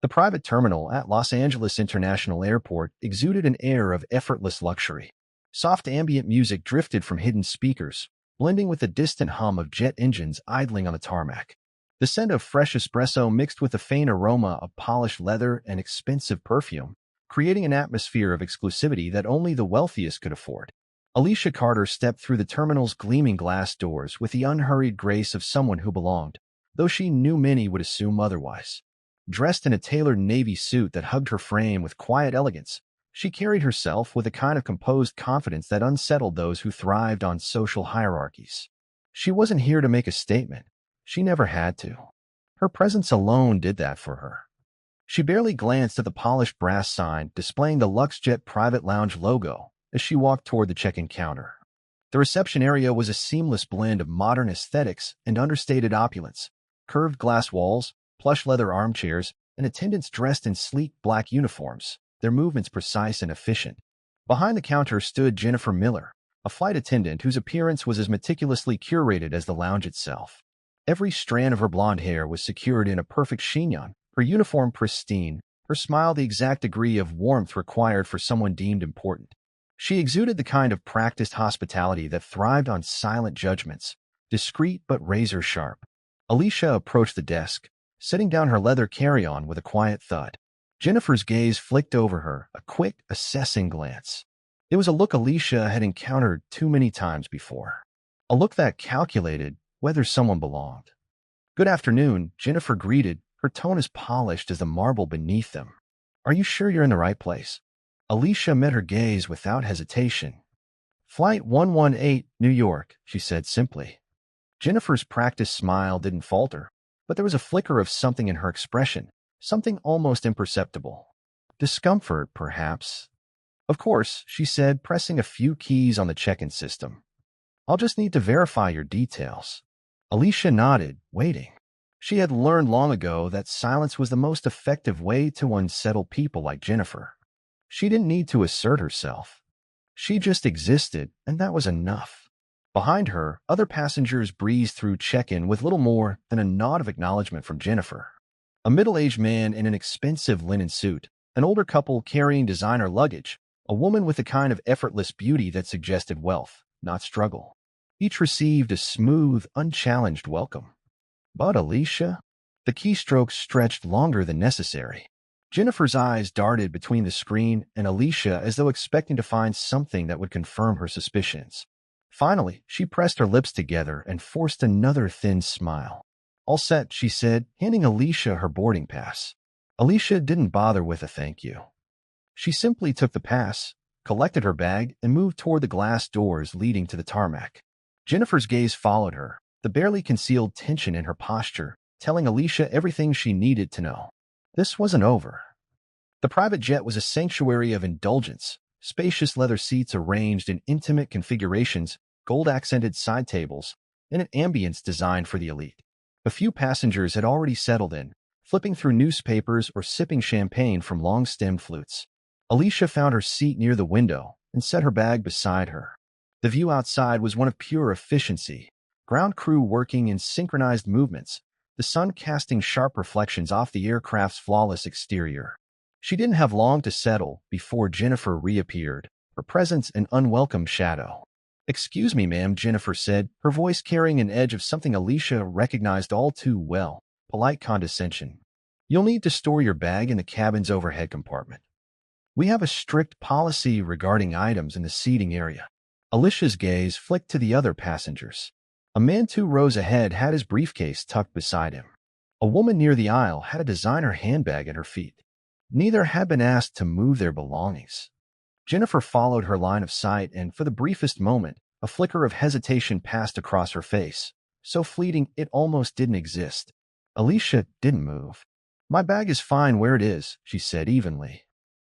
The private terminal at Los Angeles International Airport exuded an air of effortless luxury. Soft ambient music drifted from hidden speakers, blending with the distant hum of jet engines idling on the tarmac. The scent of fresh espresso mixed with the faint aroma of polished leather and expensive perfume, creating an atmosphere of exclusivity that only the wealthiest could afford. Alicia Carter stepped through the terminal's gleaming glass doors with the unhurried grace of someone who belonged, though she knew many would assume otherwise. Dressed in a tailored navy suit that hugged her frame with quiet elegance, she carried herself with a kind of composed confidence that unsettled those who thrived on social hierarchies. She wasn't here to make a statement. She never had to. Her presence alone did that for her. She barely glanced at the polished brass sign displaying the LuxJet Private Lounge logo as she walked toward the check-in counter. The reception area was a seamless blend of modern aesthetics and understated opulence. Curved glass walls, plush leather armchairs, and attendants dressed in sleek black uniforms, their movements precise and efficient. Behind the counter stood Jennifer Miller, a flight attendant whose appearance was as meticulously curated as the lounge itself. Every strand of her blonde hair was secured in a perfect chignon, her uniform pristine, her smile the exact degree of warmth required for someone deemed important. She exuded the kind of practiced hospitality that thrived on silent judgments, discreet but razor-sharp. Alicia approached the desk, setting down her leather carry-on with a quiet thud. Jennifer's gaze flicked over her, a quick, assessing glance. It was a look Alicia had encountered too many times before. A look that calculated whether someone belonged. "Good afternoon," Jennifer greeted, her tone as polished as the marble beneath them. "Are you sure you're in the right place?" Alicia met her gaze without hesitation. "Flight 118, New York," she said simply. Jennifer's practiced smile didn't falter, but there was a flicker of something in her expression, something almost imperceptible. Discomfort, perhaps. "Of course," she said, pressing a few keys on the check-in system. "I'll just need to verify your details." Alicia nodded, waiting. She had learned long ago that silence was the most effective way to unsettle people like Jennifer. She didn't need to assert herself. She just existed, and that was enough. Behind her, other passengers breezed through check-in with little more than a nod of acknowledgement from Jennifer. A middle-aged man in an expensive linen suit, an older couple carrying designer luggage, a woman with a kind of effortless beauty that suggested wealth, not struggle. Each received a smooth, unchallenged welcome. But Alicia? The keystrokes stretched longer than necessary. Jennifer's eyes darted between the screen and Alicia as though expecting to find something that would confirm her suspicions. Finally, she pressed her lips together and forced another thin smile. "All set," she said, handing Alicia her boarding pass. Alicia didn't bother with a thank you. She simply took the pass, collected her bag, and moved toward the glass doors leading to the tarmac. Jennifer's gaze followed her, the barely concealed tension in her posture, telling Alicia everything she needed to know. This wasn't over. The private jet was a sanctuary of indulgence, spacious leather seats arranged in intimate configurations, gold-accented side tables, and an ambience designed for the elite. A few passengers had already settled in, flipping through newspapers or sipping champagne from long-stemmed flutes. Alicia found her seat near the window and set her bag beside her. The view outside was one of pure efficiency, ground crew working in synchronized movements, the sun casting sharp reflections off the aircraft's flawless exterior. She didn't have long to settle before Jennifer reappeared, her presence an unwelcome shadow. "Excuse me, ma'am," Jennifer said, her voice carrying an edge of something Alicia recognized all too well, polite condescension. "You'll need to store your bag in the cabin's overhead compartment. We have a strict policy regarding items in the seating area." Alicia's gaze flicked to the other passengers. A man 2 rows ahead had his briefcase tucked beside him. A woman near the aisle had a designer handbag at her feet. Neither had been asked to move their belongings. Jennifer followed her line of sight, and for the briefest moment, a flicker of hesitation passed across her face, so fleeting it almost didn't exist. Alicia didn't move. "My bag is fine where it is," she said evenly.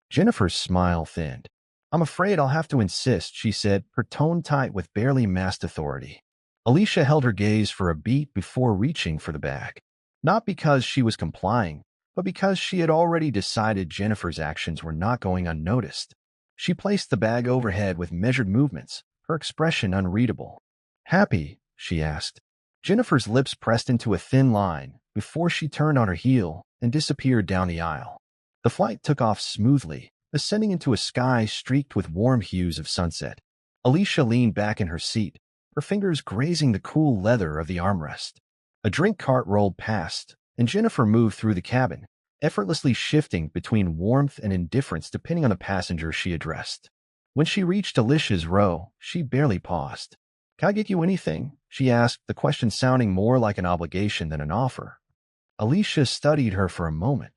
Jennifer's smile thinned. "I'm afraid I'll have to insist," she said, her tone tight with barely masked authority. Alicia held her gaze for a beat before reaching for the bag. Not because she was complying, but because she had already decided Jennifer's actions were not going unnoticed. She placed the bag overhead with measured movements, her expression unreadable. "Happy?" she asked. Jennifer's lips pressed into a thin line before she turned on her heel and disappeared down the aisle. The flight took off smoothly, ascending into a sky streaked with warm hues of sunset. Alicia leaned back in her seat, her fingers grazing the cool leather of the armrest. A drink cart rolled past, and Jennifer moved through the cabin, effortlessly shifting between warmth and indifference depending on the passenger she addressed. When she reached Alicia's row, she barely paused. "Can I get you anything?" she asked, the question sounding more like an obligation than an offer. Alicia studied her for a moment.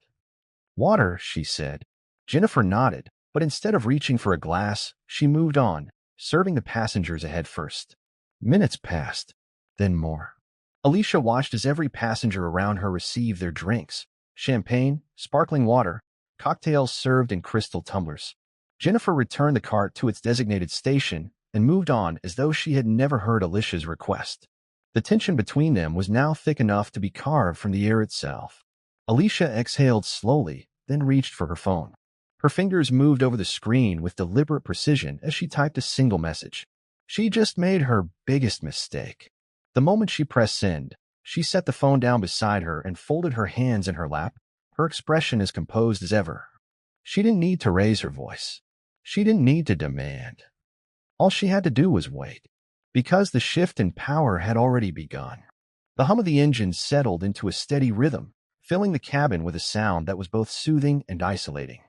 "Water," she said. Jennifer nodded, but instead of reaching for a glass, she moved on, serving the passengers ahead first. Minutes passed, then more. Alicia watched as every passenger around her received their drinks: champagne, sparkling water, cocktails served in crystal tumblers. Jennifer returned the cart to its designated station and moved on as though she had never heard Alicia's request. The tension between them was now thick enough to be carved from the air itself. Alicia exhaled slowly, then reached for her phone. Her fingers moved over the screen with deliberate precision as she typed a single message. She just made her biggest mistake. The moment she pressed send, she set the phone down beside her and folded her hands in her lap, her expression as composed as ever. She didn't need to raise her voice. She didn't need to demand. All she had to do was wait, because the shift in power had already begun. The hum of the engine settled into a steady rhythm, filling the cabin with a sound that was both soothing and isolating.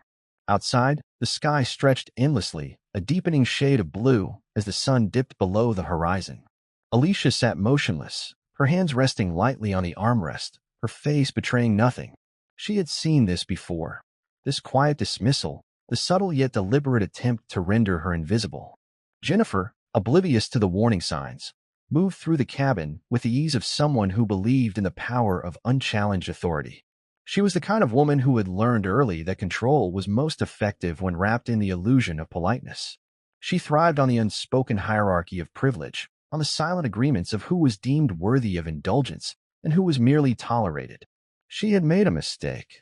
Outside, the sky stretched endlessly, a deepening shade of blue as the sun dipped below the horizon. Alicia sat motionless, her hands resting lightly on the armrest, her face betraying nothing. She had seen this before. This quiet dismissal, the subtle yet deliberate attempt to render her invisible. Jennifer, oblivious to the warning signs, moved through the cabin with the ease of someone who believed in the power of unchallenged authority. She was the kind of woman who had learned early that control was most effective when wrapped in the illusion of politeness. She thrived on the unspoken hierarchy of privilege, on the silent agreements of who was deemed worthy of indulgence and who was merely tolerated. She had made a mistake.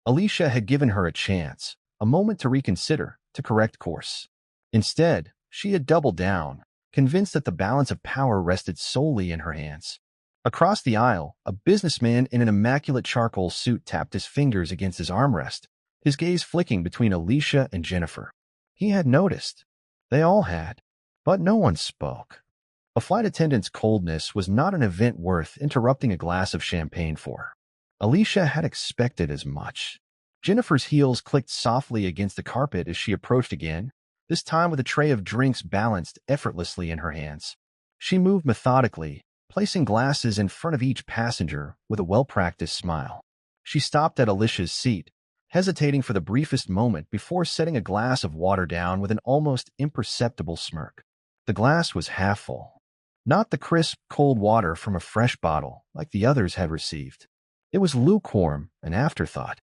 Alicia had given her a chance, a moment to reconsider, to correct course. Instead, she had doubled down, convinced that the balance of power rested solely in her hands. Across the aisle, a businessman in an immaculate charcoal suit tapped his fingers against his armrest, his gaze flicking between Alicia and Jennifer. He had noticed. They all had. But no one spoke. A flight attendant's coldness was not an event worth interrupting a glass of champagne for. Alicia had expected as much. Jennifer's heels clicked softly against the carpet as she approached again, this time with a tray of drinks balanced effortlessly in her hands. She moved methodically, placing glasses in front of each passenger with a well-practiced smile. She stopped at Alicia's seat, hesitating for the briefest moment before setting a glass of water down with an almost imperceptible smirk. The glass was half full. Not the crisp, cold water from a fresh bottle like the others had received. It was lukewarm, an afterthought.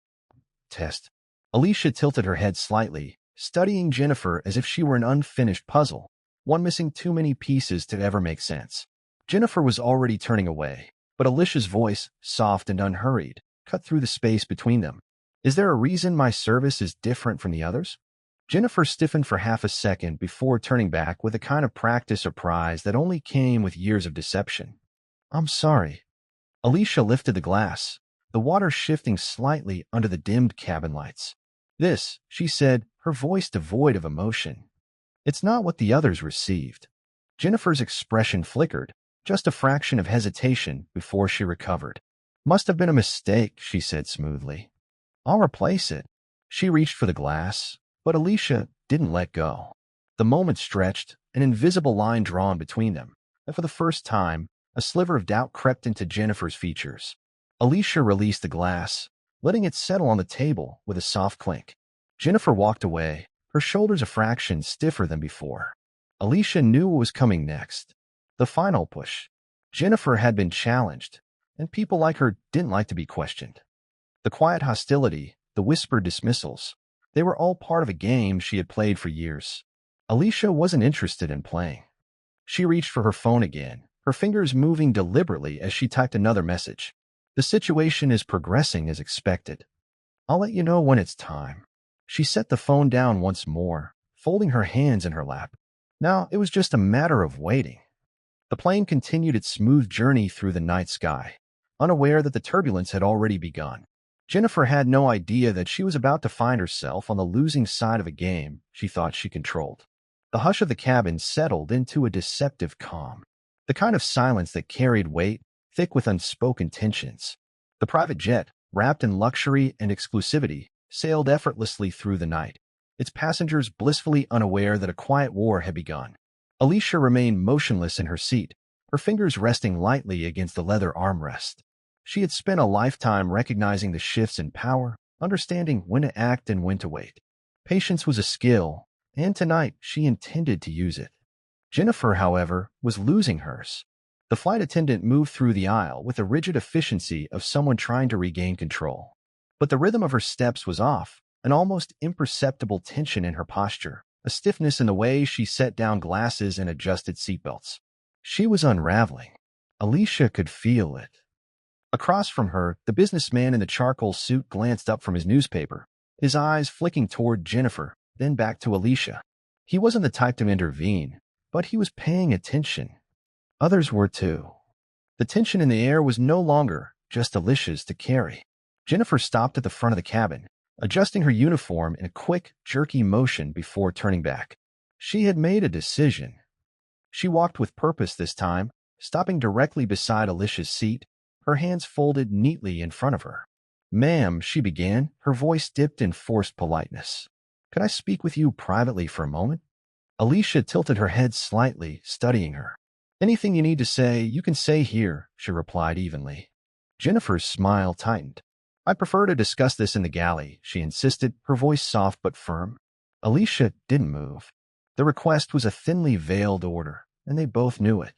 Test. Alicia tilted her head slightly, studying Jennifer as if she were an unfinished puzzle, one missing too many pieces to ever make sense. Jennifer was already turning away, but Alicia's voice, soft and unhurried, cut through the space between them. "Is there a reason my service is different from the others?" Jennifer stiffened for half a second before turning back with a kind of practice or prize that only came with years of deception. "I'm sorry." Alicia lifted the glass, the water shifting slightly under the dimmed cabin lights. "This," she said, her voice devoid of emotion. "It's not what the others received." Jennifer's expression flickered, just a fraction of hesitation before she recovered. "Must have been a mistake," she said smoothly. "I'll replace it." She reached for the glass, but Alicia didn't let go. The moment stretched, an invisible line drawn between them, and for the first time, a sliver of doubt crept into Jennifer's features. Alicia released the glass, letting it settle on the table with a soft clink. Jennifer walked away, her shoulders a fraction stiffer than before. Alicia knew what was coming next. The final push. Jennifer had been challenged, and people like her didn't like to be questioned. The quiet hostility, the whispered dismissals, they were all part of a game she had played for years. Alicia wasn't interested in playing. She reached for her phone again, her fingers moving deliberately as she typed another message. "The situation is progressing as expected. I'll let you know when it's time." She set the phone down once more, folding her hands in her lap. Now it was just a matter of waiting. The plane continued its smooth journey through the night sky, unaware that the turbulence had already begun. Jennifer had no idea that she was about to find herself on the losing side of a game she thought she controlled. The hush of the cabin settled into a deceptive calm, the kind of silence that carried weight, thick with unspoken tensions. The private jet, wrapped in luxury and exclusivity, sailed effortlessly through the night, its passengers blissfully unaware that a quiet war had begun. Alicia remained motionless in her seat, her fingers resting lightly against the leather armrest. She had spent a lifetime recognizing the shifts in power, understanding when to act and when to wait. Patience was a skill, and tonight she intended to use it. Jennifer, however, was losing hers. The flight attendant moved through the aisle with the rigid efficiency of someone trying to regain control. But the rhythm of her steps was off, an almost imperceptible tension in her posture, a stiffness in the way she set down glasses and adjusted seatbelts. She was unraveling. Alicia could feel it. Across from her, the businessman in the charcoal suit glanced up from his newspaper, his eyes flicking toward Jennifer, then back to Alicia. He wasn't the type to intervene, but he was paying attention. Others were too. The tension in the air was no longer just Alicia's to carry. Jennifer stopped at the front of the cabin, adjusting her uniform in a quick, jerky motion before turning back. She had made a decision. She walked with purpose this time, stopping directly beside Alicia's seat, her hands folded neatly in front of her. "Ma'am," she began, her voice dipped in forced politeness. "Could I speak with you privately for a moment?" Alicia tilted her head slightly, studying her. "Anything you need to say, you can say here," she replied evenly. Jennifer's smile tightened. "I'd prefer to discuss this in the galley," she insisted, her voice soft but firm. Alicia didn't move. The request was a thinly veiled order, and they both knew it.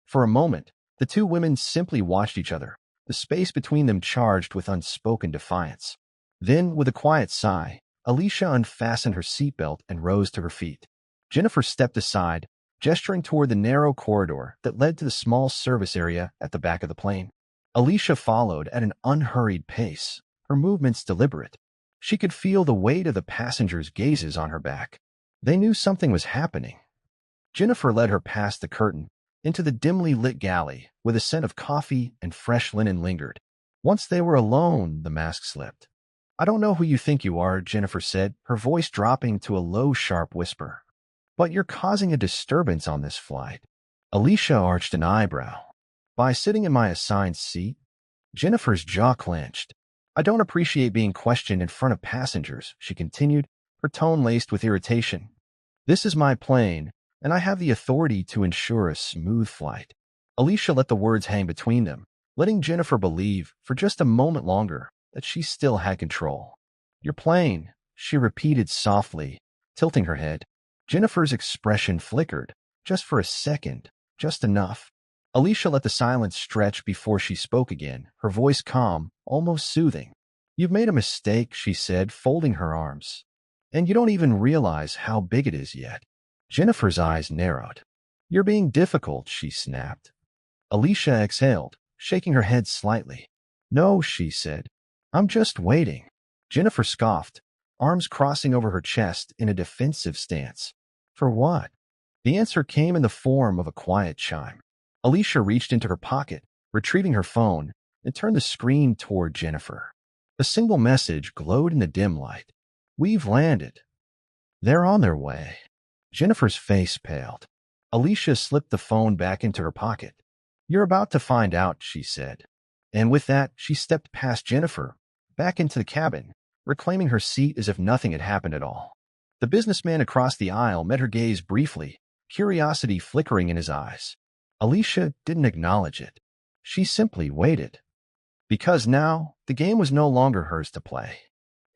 For a moment, the two women simply watched each other, the space between them charged with unspoken defiance. Then, with a quiet sigh, Alicia unfastened her seatbelt and rose to her feet. Jennifer stepped aside, gesturing toward the narrow corridor that led to the small service area at the back of the plane. Alicia followed at an unhurried pace, her movements deliberate. She could feel the weight of the passengers' gazes on her back. They knew something was happening. Jennifer led her past the curtain, into the dimly lit galley, where the scent of coffee and fresh linen lingered. Once they were alone, the mask slipped. "I don't know who you think you are," Jennifer said, her voice dropping to a low, sharp whisper. "But you're causing a disturbance on this flight." Alicia arched an eyebrow. "By sitting in my assigned seat?" Jennifer's jaw clenched. "I don't appreciate being questioned in front of passengers," she continued, her tone laced with irritation. "This is my plane, and I have the authority to ensure a smooth flight." Alicia let the words hang between them, letting Jennifer believe, for just a moment longer, that she still had control. "Your plane," she repeated softly, tilting her head. Jennifer's expression flickered, just for a second, just enough. Alicia let the silence stretch before she spoke again, her voice calm, almost soothing. "You've made a mistake," she said, folding her arms. "And you don't even realize how big it is yet." Jennifer's eyes narrowed. "You're being difficult," she snapped. Alicia exhaled, shaking her head slightly. "No," she said. "I'm just waiting." Jennifer scoffed, arms crossing over her chest in a defensive stance. "For what?" The answer came in the form of a quiet chime. Alicia reached into her pocket, retrieving her phone, and turned the screen toward Jennifer. A single message glowed in the dim light. "We've landed. They're on their way." Jennifer's face paled. Alicia slipped the phone back into her pocket. "You're about to find out," she said. And with that, she stepped past Jennifer, back into the cabin, reclaiming her seat as if nothing had happened at all. The businessman across the aisle met her gaze briefly, curiosity flickering in his eyes. Alicia didn't acknowledge it. She simply waited. Because now, the game was no longer hers to play.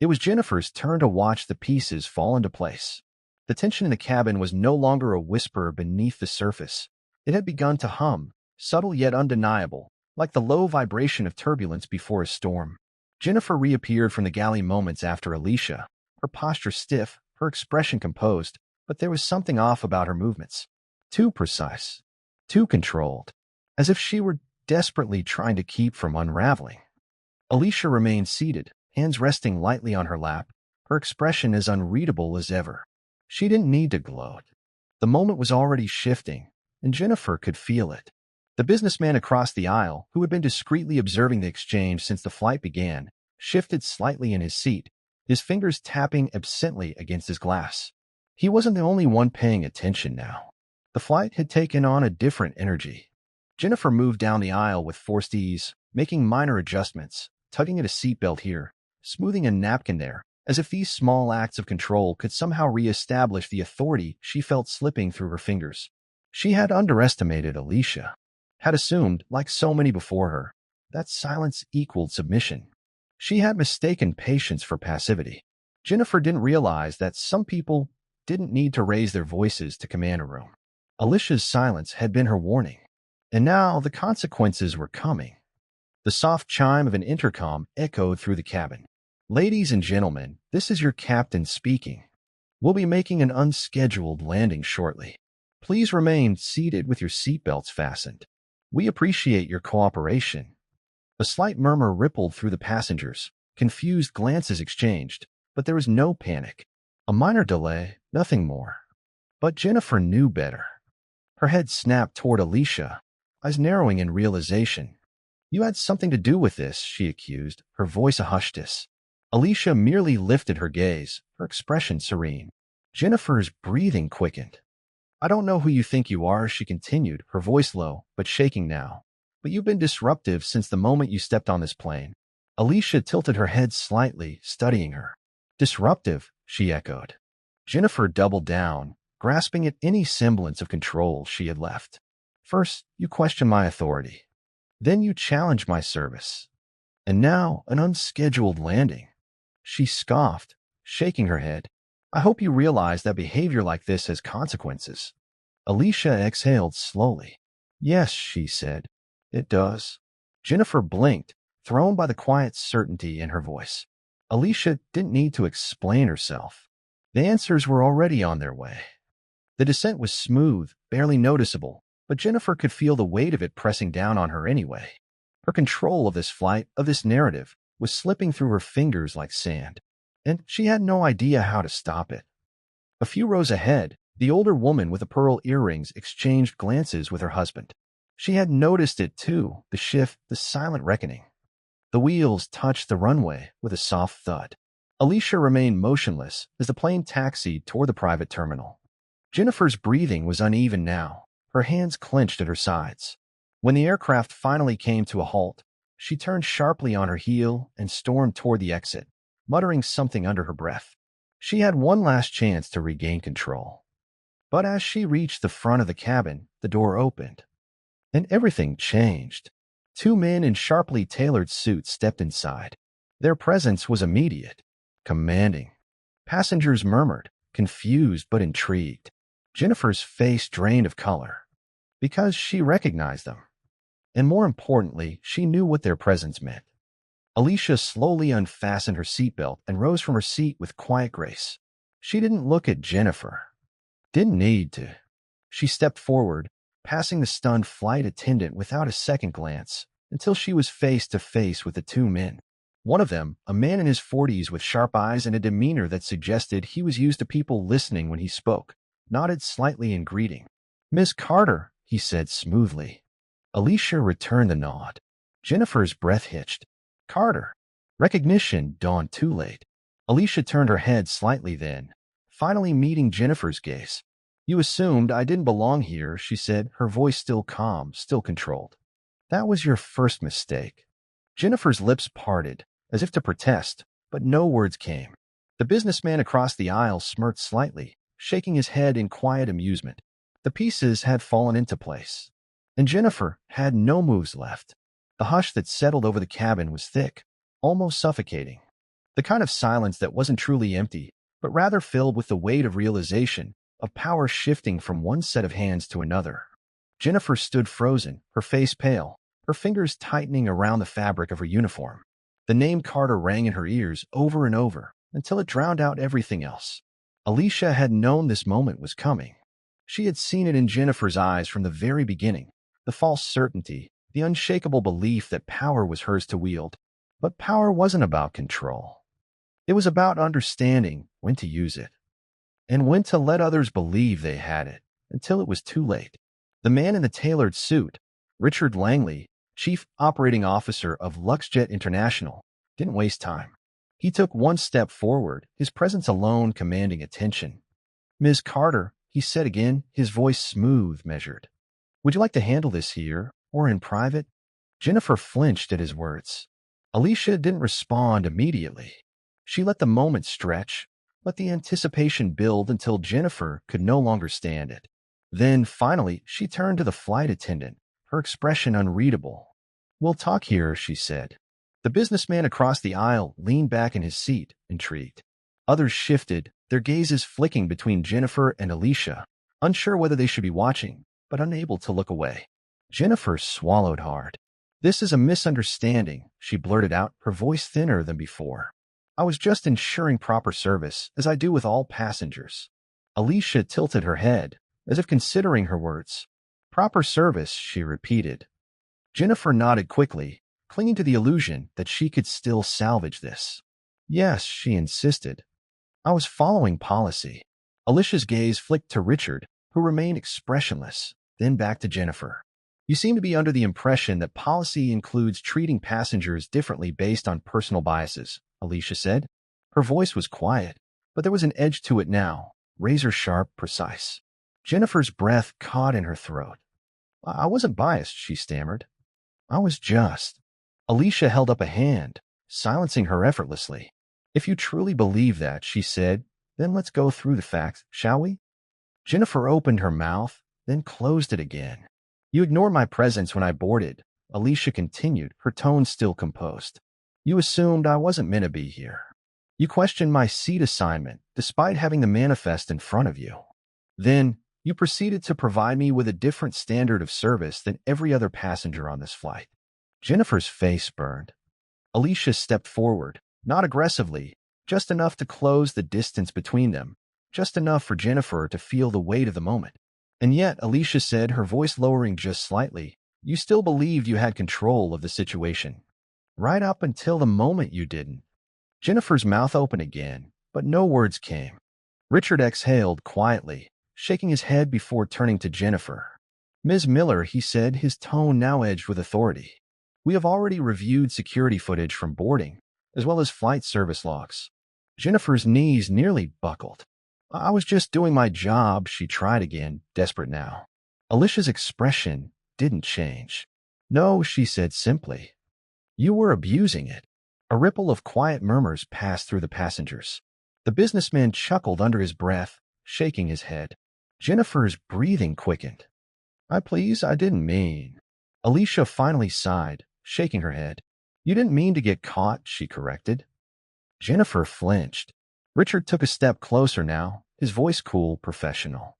It was Jennifer's turn to watch the pieces fall into place. The tension in the cabin was no longer a whisper beneath the surface. It had begun to hum, subtle yet undeniable, like the low vibration of turbulence before a storm. Jennifer reappeared from the galley moments after Alicia, her posture stiff, her expression composed, but there was something off about her movements. Too precise, too controlled, as if she were desperately trying to keep from unraveling. Alicia remained seated, hands resting lightly on her lap, her expression as unreadable as ever. She didn't need to gloat. The moment was already shifting, and Jennifer could feel it. The businessman across the aisle, who had been discreetly observing the exchange since the flight began, shifted slightly in his seat, his fingers tapping absently against his glass. He wasn't the only one paying attention now. The flight had taken on a different energy. Jennifer moved down the aisle with forced ease, making minor adjustments, tugging at a seatbelt here, smoothing a napkin there, as if these small acts of control could somehow re-establish the authority she felt slipping through her fingers. She had underestimated Alicia, had assumed, like so many before her, that silence equaled submission. She had mistaken patience for passivity. Jennifer didn't realize that some people didn't need to raise their voices to command a room. Alicia's silence had been her warning, and now the consequences were coming. The soft chime of an intercom echoed through the cabin. "Ladies and gentlemen, this is your captain speaking. We'll be making an unscheduled landing shortly. Please remain seated with your seatbelts fastened. We appreciate your cooperation." A slight murmur rippled through the passengers. Confused glances exchanged, but there was no panic. A minor delay, nothing more. But Jennifer knew better. Her head snapped toward Alicia, eyes narrowing in realization. "You had something to do with this," she accused, her voice a hushness. Alicia merely lifted her gaze, her expression serene. Jennifer's breathing quickened. "I don't know who you think you are," she continued, her voice low, but shaking now. "But you've been disruptive since the moment you stepped on this plane." Alicia tilted her head slightly, studying her. "Disruptive," she echoed. Jennifer doubled down, grasping at any semblance of control she had left. "First, you question my authority. Then you challenge my service. And now, an unscheduled landing." She scoffed, shaking her head. "I hope you realize that behavior like this has consequences." Alicia exhaled slowly. "Yes," she said, "it does." Jennifer blinked, thrown by the quiet certainty in her voice. Alicia didn't need to explain herself. The answers were already on their way. The descent was smooth, barely noticeable, but Jennifer could feel the weight of it pressing down on her anyway. Her control of this flight, of this narrative, was slipping through her fingers like sand, and she had no idea how to stop it. A few rows ahead, the older woman with the pearl earrings exchanged glances with her husband. She had noticed it too, the shift, the silent reckoning. The wheels touched the runway with a soft thud. Alicia remained motionless as the plane taxied toward the private terminal. Jennifer's breathing was uneven now, her hands clenched at her sides. When the aircraft finally came to a halt, she turned sharply on her heel and stormed toward the exit, muttering something under her breath. She had one last chance to regain control. But as she reached the front of the cabin, the door opened, and everything changed. Two men in sharply tailored suits stepped inside. Their presence was immediate, commanding. Passengers murmured, confused but intrigued. Jennifer's face drained of color, because she recognized them. And more importantly, she knew what their presence meant. Alicia slowly unfastened her seatbelt and rose from her seat with quiet grace. She didn't look at Jennifer. Didn't need to. She stepped forward, passing the stunned flight attendant without a second glance, until she was face to face with the two men. One of them, a man in his 40s with sharp eyes and a demeanor that suggested he was used to people listening when he spoke, nodded slightly in greeting. "Miss Carter," he said smoothly. Alicia returned the nod. Jennifer's breath hitched. Carter. Recognition dawned too late. Alicia turned her head slightly then, finally meeting Jennifer's gaze. "You assumed I didn't belong here," she said, her voice still calm, still controlled. "That was your first mistake." Jennifer's lips parted, as if to protest, but no words came. The businessman across the aisle smirked slightly, shaking his head in quiet amusement. The pieces had fallen into place, and Jennifer had no moves left. The hush that settled over the cabin was thick, almost suffocating. The kind of silence that wasn't truly empty, but rather filled with the weight of realization, of power shifting from one set of hands to another. Jennifer stood frozen, her face pale, her fingers tightening around the fabric of her uniform. The name Carter rang in her ears over and over, until it drowned out everything else. Alicia had known this moment was coming. She had seen it in Jennifer's eyes from the very beginning, the false certainty, the unshakable belief that power was hers to wield. But power wasn't about control. It was about understanding when to use it, and when to let others believe they had it, until it was too late. The man in the tailored suit, Richard Langley, Chief Operating Officer of LuxJet International, didn't waste time. He took one step forward, his presence alone commanding attention. "Ms. Carter," he said again, his voice smooth, measured. "Would you like to handle this here, or in private?" Jennifer flinched at his words. Alicia didn't respond immediately. She let the moment stretch, let the anticipation build until Jennifer could no longer stand it. Then, finally, she turned to the flight attendant, her expression unreadable. "We'll talk here," she said. The businessman across the aisle leaned back in his seat, intrigued. Others shifted, their gazes flicking between Jennifer and Alicia, unsure whether they should be watching, but unable to look away. Jennifer swallowed hard. "This is a misunderstanding," she blurted out, her voice thinner than before. "I was just ensuring proper service, as I do with all passengers." Alicia tilted her head, as if considering her words. "Proper service," she repeated. Jennifer nodded quickly, clinging to the illusion that she could still salvage this. "Yes," she insisted. "I was following policy." Alicia's gaze flicked to Richard, who remained expressionless, then back to Jennifer. "You seem to be under the impression that policy includes treating passengers differently based on personal biases," Alicia said. Her voice was quiet, but there was an edge to it now, razor-sharp, precise. Jennifer's breath caught in her throat. "I wasn't biased," she stammered. "I was just." Alicia held up a hand, silencing her effortlessly. "If you truly believe that," she said, "then let's go through the facts, shall we?" Jennifer opened her mouth, then closed it again. "You ignored my presence when I boarded," Alicia continued, her tone still composed. "You assumed I wasn't meant to be here. You questioned my seat assignment, despite having the manifest in front of you. Then, you proceeded to provide me with a different standard of service than every other passenger on this flight." Jennifer's face burned. Alicia stepped forward, not aggressively, just enough to close the distance between them, just enough for Jennifer to feel the weight of the moment. "And yet," Alicia said, her voice lowering just slightly, "you still believed you had control of the situation. Right up until the moment you didn't." Jennifer's mouth opened again, but no words came. Richard exhaled quietly, shaking his head before turning to Jennifer. "Ms. Miller," he said, his tone now edged with authority. "We have already reviewed security footage from boarding, as well as flight service logs." Jennifer's knees nearly buckled. "I was just doing my job," she tried again, desperate now. Alicia's expression didn't change. "No," she said simply. "You were abusing it." A ripple of quiet murmurs passed through the passengers. The businessman chuckled under his breath, shaking his head. Jennifer's breathing quickened. I didn't mean." Alicia finally sighed, shaking her head. "You didn't mean to get caught," she corrected. Jennifer flinched. Richard took a step closer now, his voice cool, professional.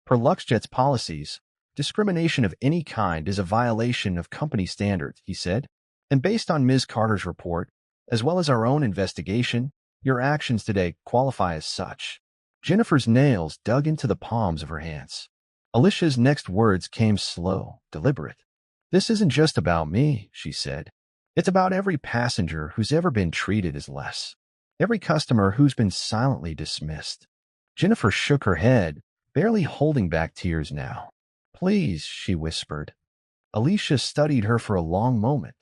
"Per LuxJet's policies, discrimination of any kind is a violation of company standards," he said. "And based on Ms. Carter's report, as well as our own investigation, your actions today qualify as such." Jennifer's nails dug into the palms of her hands. Alicia's next words came slow, deliberate. "This isn't just about me," she said. "It's about every passenger who's ever been treated as less. Every customer who's been silently dismissed." Jennifer shook her head, barely holding back tears now. "Please," she whispered. Alicia studied her for a long moment.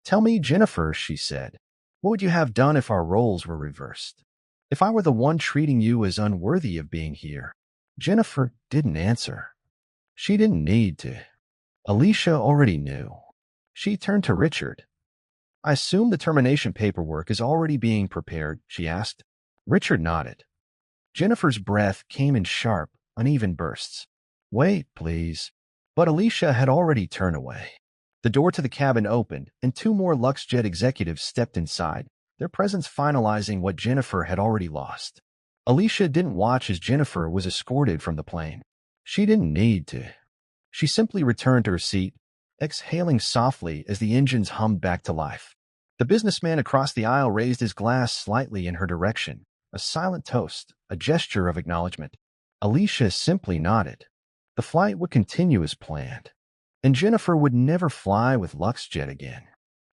"Tell me, Jennifer," she said, "what would you have done if our roles were reversed? If I were the one treating you as unworthy of being here?" Jennifer didn't answer. She didn't need to. Alicia already knew. She turned to Richard. "I assume the termination paperwork is already being prepared," she asked. Richard nodded. Jennifer's breath came in sharp, uneven bursts. "Wait, please." But Alicia had already turned away. The door to the cabin opened, and two more LuxJet executives stepped inside, their presence finalizing what Jennifer had already lost. Alicia didn't watch as Jennifer was escorted from the plane. She didn't need to. She simply returned to her seat, exhaling softly as the engines hummed back to life. The businessman across the aisle raised his glass slightly in her direction, a silent toast, a gesture of acknowledgement. Alicia simply nodded. The flight would continue as planned, and Jennifer would never fly with LuxJet again.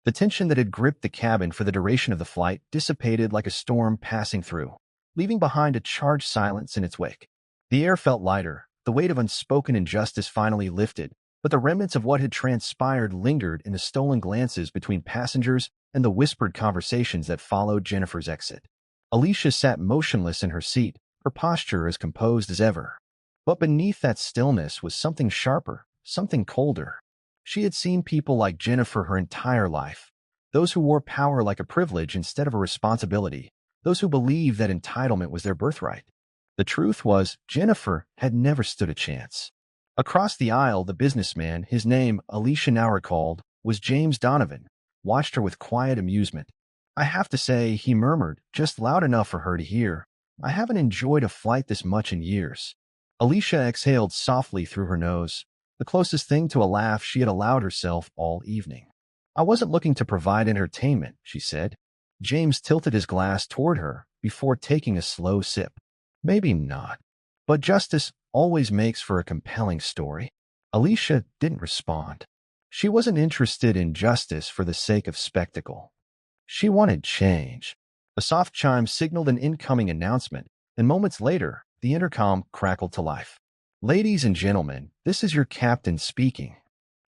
The tension that had gripped the cabin for the duration of the flight dissipated like a storm passing through, leaving behind a charged silence in its wake. The air felt lighter, the weight of unspoken injustice finally lifted, but the remnants of what had transpired lingered in the stolen glances between passengers and the whispered conversations that followed Jennifer's exit. Alicia sat motionless in her seat, her posture as composed as ever. But beneath that stillness was something sharper, something colder. She had seen people like Jennifer her entire life, those who wore power like a privilege instead of a responsibility, those who believed that entitlement was their birthright. The truth was, Jennifer had never stood a chance. Across the aisle, the businessman, his name, Alicia now recalled, was James Donovan, watched her with quiet amusement. "I have to say," he murmured, just loud enough for her to hear, "I haven't enjoyed a flight this much in years." Alicia exhaled softly through her nose, the closest thing to a laugh she had allowed herself all evening. "I wasn't looking to provide entertainment," she said. James tilted his glass toward her before taking a slow sip. "Maybe not. But justice always makes for a compelling story." Alicia didn't respond. She wasn't interested in justice for the sake of spectacle. She wanted change. A soft chime signaled an incoming announcement, and moments later, the intercom crackled to life. "Ladies and gentlemen, this is your captain speaking.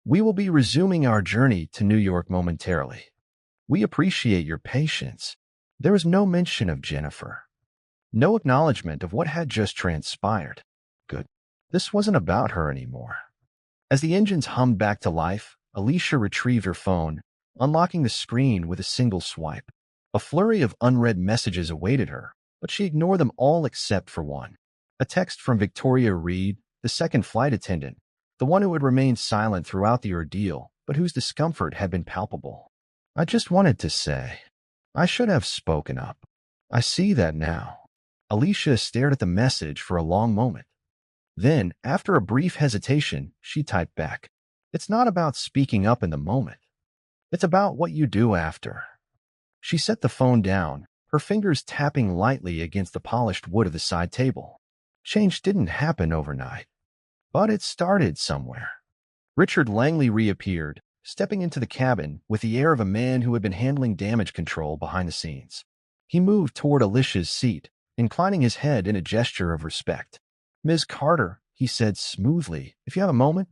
We will be resuming our journey to New York momentarily. We appreciate your patience." There was no mention of Jennifer. No acknowledgement of what had just transpired. Good. This wasn't about her anymore. As the engines hummed back to life, Alicia retrieved her phone, unlocking the screen with a single swipe. A flurry of unread messages awaited her, but she ignored them all except for one. A text from Victoria Reed, the second flight attendant, the one who had remained silent throughout the ordeal, but whose discomfort had been palpable. "I just wanted to say, I should have spoken up. I see that now." Alicia stared at the message for a long moment. Then, after a brief hesitation, she typed back, "It's not about speaking up in the moment. It's about what you do after." She set the phone down, her fingers tapping lightly against the polished wood of the side table. Change didn't happen overnight, but it started somewhere. Richard Langley reappeared, stepping into the cabin with the air of a man who had been handling damage control behind the scenes. He moved toward Alicia's seat, inclining his head in a gesture of respect. "Ms. Carter," he said smoothly, "if you have a moment."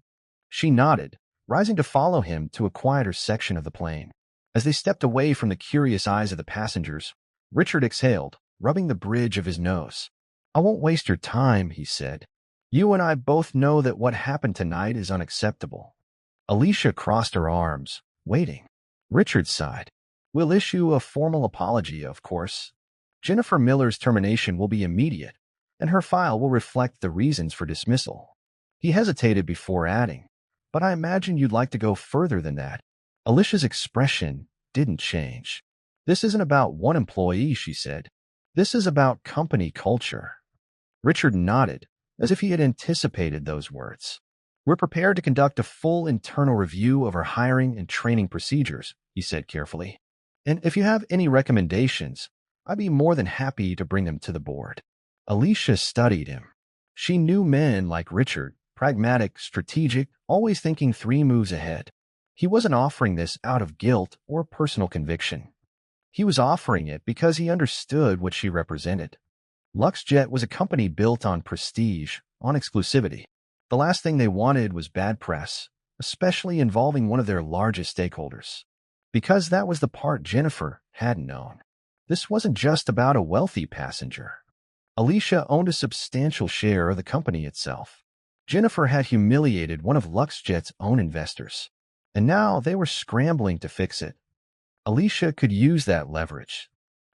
She nodded, rising to follow him to a quieter section of the plane. As they stepped away from the curious eyes of the passengers, Richard exhaled, rubbing the bridge of his nose. "I won't waste your time," he said. "You and I both know that what happened tonight is unacceptable." Alicia crossed her arms, waiting. Richard sighed. "We'll issue a formal apology, of course. Jennifer Miller's termination will be immediate, and her file will reflect the reasons for dismissal." He hesitated before adding, "But I imagine you'd like to go further than that." Alicia's expression didn't change. "This isn't about one employee," she said. "This is about company culture." Richard nodded, as if he had anticipated those words. "We're prepared to conduct a full internal review of our hiring and training procedures," he said carefully. "And if you have any recommendations, I'd be more than happy to bring them to the board." Alicia studied him. She knew men like Richard, pragmatic, strategic, always thinking 3 moves ahead. He wasn't offering this out of guilt or personal conviction. He was offering it because he understood what she represented. LuxJet was a company built on prestige, on exclusivity. The last thing they wanted was bad press, especially involving one of their largest stakeholders. Because that was the part Jennifer hadn't known. This wasn't just about a wealthy passenger. Alicia owned a substantial share of the company itself. Jennifer had humiliated one of LuxJet's own investors, and now they were scrambling to fix it. Alicia could use that leverage.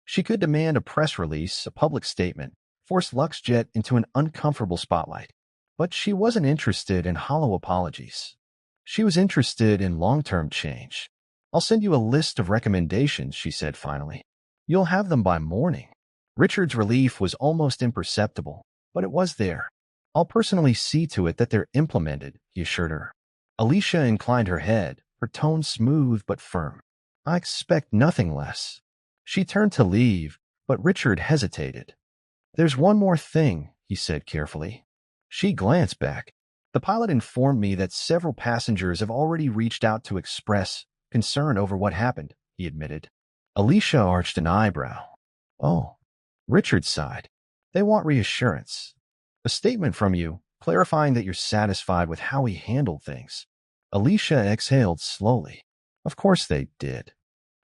She could demand a press release, a public statement, force LuxJet into an uncomfortable spotlight. But she wasn't interested in hollow apologies. She was interested in long-term change. "I'll send you a list of recommendations," she said finally. "You'll have them by morning." Richard's relief was almost imperceptible, but it was there. "I'll personally see to it that they're implemented," he assured her. Alicia inclined her head, her tone smooth but firm. "I expect nothing less." She turned to leave, but Richard hesitated. "There's one more thing," he said carefully. She glanced back. "The pilot informed me that several passengers have already reached out to express concern over what happened," he admitted. Alicia arched an eyebrow. "Oh." Richard sighed. "They want reassurance. A statement from you, clarifying that you're satisfied with how we handled things." Alicia exhaled slowly. Of course they did.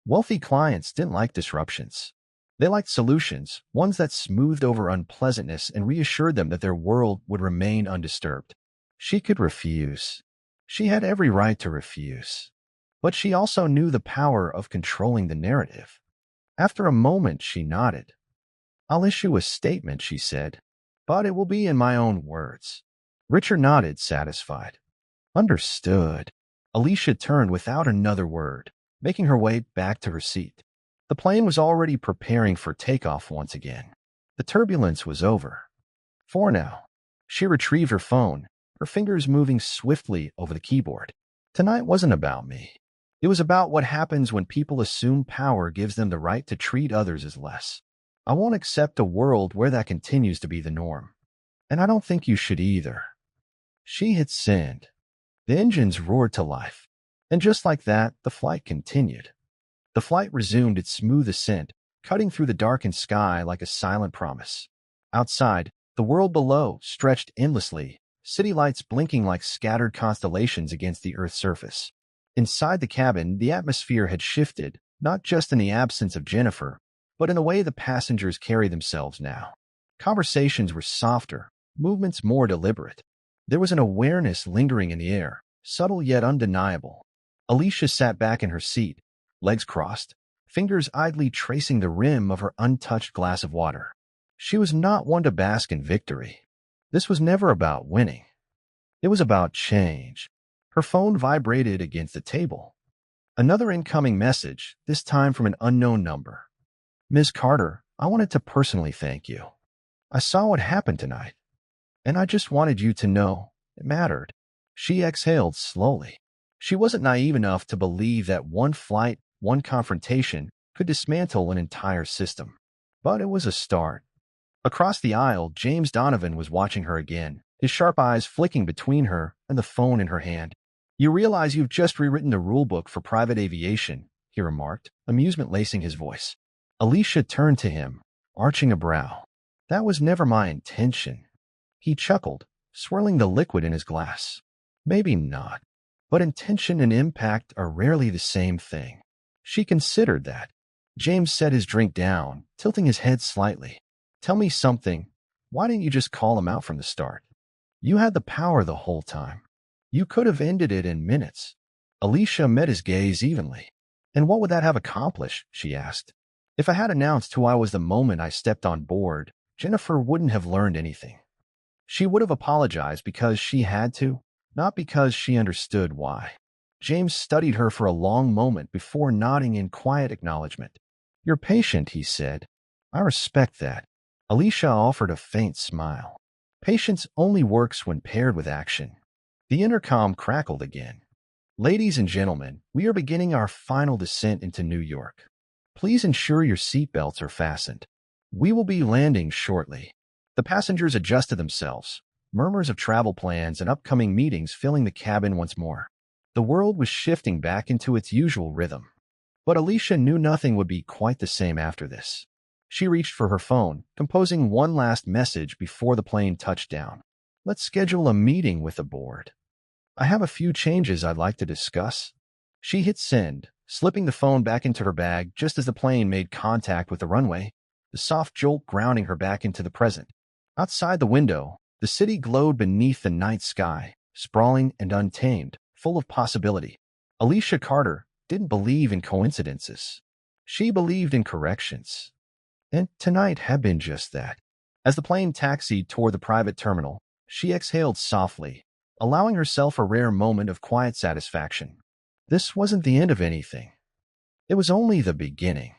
Wealthy clients didn't like disruptions. They liked solutions, ones that smoothed over unpleasantness and reassured them that their world would remain undisturbed. She could refuse. She had every right to refuse. But she also knew the power of controlling the narrative. After a moment, she nodded. I'll issue a statement, she said, but it will be in my own words. Richard nodded, satisfied. Understood. Alicia turned without another word, making her way back to her seat. The plane was already preparing for takeoff once again. The turbulence was over. For now. She retrieved her phone, her fingers moving swiftly over the keyboard. Tonight wasn't about me. It was about what happens when people assume power gives them the right to treat others as less. I won't accept a world where that continues to be the norm. And I don't think you should either. She hit send. The engines roared to life. And just like that, the flight continued. The flight resumed its smooth ascent, cutting through the darkened sky like a silent promise. Outside, the world below stretched endlessly, city lights blinking like scattered constellations against the Earth's surface. Inside the cabin, the atmosphere had shifted, not just in the absence of Jennifer, but in the way the passengers carry themselves now. Conversations were softer, movements more deliberate. There was an awareness lingering in the air, subtle yet undeniable. Alicia sat back in her seat, legs crossed, fingers idly tracing the rim of her untouched glass of water. She was not one to bask in victory. This was never about winning. It was about change. Her phone vibrated against the table. Another incoming message, this time from an unknown number. Ms. Carter, I wanted to personally thank you. I saw what happened tonight, and I just wanted you to know it mattered. She exhaled slowly. She wasn't naive enough to believe that one flight, one confrontation, could dismantle an entire system. But it was a start. Across the aisle, James Donovan was watching her again, his sharp eyes flicking between her and the phone in her hand. You realize you've just rewritten the rulebook for private aviation, he remarked, amusement lacing his voice. Alicia turned to him, arching a brow. That was never my intention. He chuckled, swirling the liquid in his glass. Maybe not. But intention and impact are rarely the same thing. She considered that. James set his drink down, tilting his head slightly. Tell me something. Why didn't you just call him out from the start? You had the power the whole time. You could have ended it in minutes. Alicia met his gaze evenly. And what would that have accomplished? She asked. If I had announced who I was the moment I stepped on board, Jennifer wouldn't have learned anything. She would have apologized because she had to, not because she understood why. James studied her for a long moment before nodding in quiet acknowledgement. You're patient, he said. I respect that. Alicia offered a faint smile. Patience only works when paired with action. The intercom crackled again. Ladies and gentlemen, we are beginning our final descent into New York. Please ensure your seatbelts are fastened. We will be landing shortly. The passengers adjusted themselves, murmurs of travel plans and upcoming meetings filling the cabin once more. The world was shifting back into its usual rhythm. But Alicia knew nothing would be quite the same after this. She reached for her phone, composing one last message before the plane touched down. Let's schedule a meeting with the board. I have a few changes I'd like to discuss. She hit send, slipping the phone back into her bag just as the plane made contact with the runway, the soft jolt grounding her back into the present. Outside the window, the city glowed beneath the night sky, sprawling and untamed, full of possibility. Alicia Carter didn't believe in coincidences. She believed in corrections. And tonight had been just that. As the plane taxied toward the private terminal, she exhaled softly, allowing herself a rare moment of quiet satisfaction. This wasn't the end of anything. It was only the beginning.